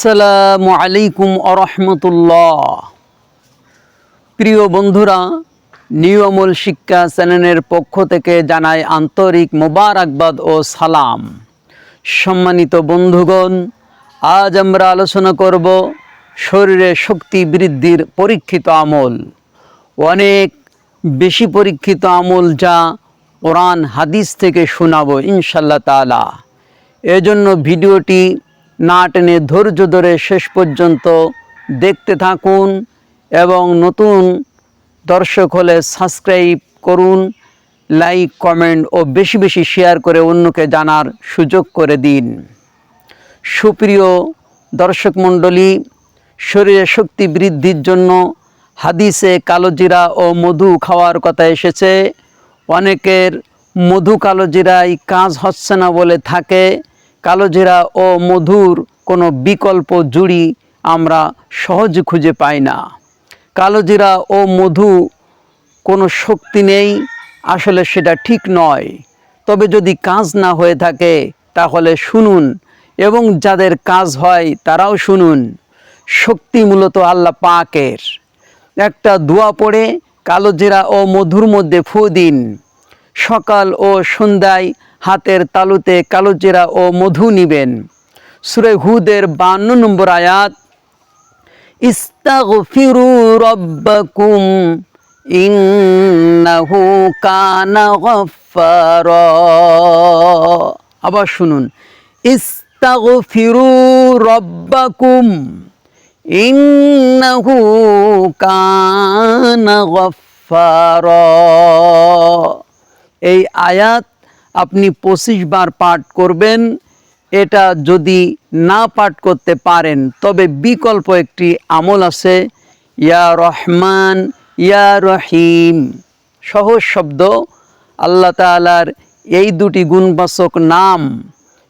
আসসালামু আলাইকুম আরহামতুল্লাহ। প্রিয় বন্ধুরা, নিউ আমল শিক্ষা চ্যানেলের পক্ষ থেকে জানাই আন্তরিক মোবারকবাদ ও সালাম। সম্মানিত বন্ধুগণ, আজ আমরা আলোচনা করব শরীরে শক্তি বৃদ্ধির পরীক্ষিত আমল। অনেক বেশি পরীক্ষিত আমল যা কোরআন হাদিস থেকে শোনাবো ইনশাল্লাহ তাআলা। এজন্য ভিডিওটি না টেনে ধৈর্য ধরে শেষ পর্যন্ত দেখতে থাকুন এবং নতুন দর্শক হলে সাবস্ক্রাইব করুন, লাইক, কমেন্ট ও বেশি বেশি শেয়ার করে অন্যকে জানার সুযোগ করে দিন। সুপ্রিয় দর্শক মণ্ডলী, শরীরে শক্তি বৃদ্ধির জন্য হাদিসে কালোজিরা ও মধু খাওয়ার কথা এসেছে। অনেকের মধু কালোজিরায় কাজ হচ্ছে না বলে থাকে। কালোজিরা ও মধুর কোনো বিকল্প জুড়ি আমরা সহজে খুঁজে পাই না। কালোজিরা ও মধু কোনো শক্তি নেই, আসলে সেটা ঠিক নয়। তবে যদি কাজ না হয়ে থাকে তাহলে শুনুন, এবং যাদের কাজ হয় তারাও শুনুন। শক্তি মূলত আল্লাহ পাকের। একটা দোয়া পড়ে কালোজিরা ও মধুর মধ্যে ফু দিন। সকাল ও সন্ধ্যায় হাতের তালুতে কালোজিরা ও মধু নিবেন। সূরা হুদের 52 নম্বর আয়াত, ইস্তাগফিরু রাব্বাকুম ইন্নাহু কানা গাফফারা। আবার শুনুন, ইস্তাগফিরু রাব্বাকুম ইন্নাহু কানা গাফফারা। এই আয়াত আপনি 25 বার পাঠ করবেন। এটা যদি না পাঠ করতে পারেন তবে বিকল্প একটি আমল আছে, ইয়া রহমান ইয়া রহিম। সহজ শব্দ, আল্লাহ তাআলার এই দুটি গুণবাচক নাম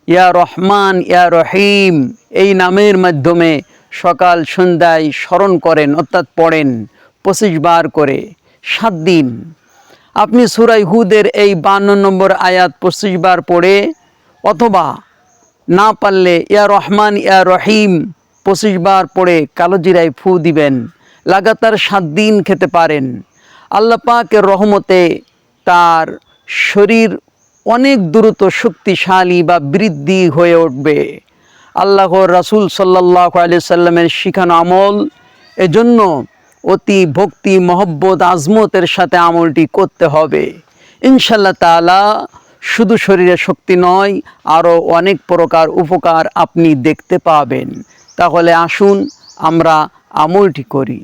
ইয়া রহমান ইয়া রহিম, এই নামের মাধ্যমে সকাল সন্ধ্যায় স্মরণ করেন, অর্থাৎ পড়েন 25 বার করে 7 দিন। আপনি সূরা হুদের এই 52 নম্বর আয়াত 25 বার পড়ে, অথবা না পারলে ইয়া রহমান ইয়া রহিম 25 বার পড়ে কালোজিরায় ফু দিবেন। লাগাতার 7 দিন খেতে পারেন। আল্লাহ পাকের রহমতে তার শরীর অনেক দ্রুত শক্তিশালী বা বৃদ্ধি হয়ে উঠবে। আল্লাহর রাসূল সাল্লাল্লাহু আলাইহি সাল্লামের শিখানো আমল। এজন্য অতি ভক্তি, মহব্বত, আজমতের সাথে আমলটি করতে হবে ইনশাল্লাহ তাআলা। শুধু শরীরে শক্তি নয়, আরও অনেক প্রকার উপকার আপনি দেখতে পাবেন। তাহলে আসুন আমরা আমলটি করি।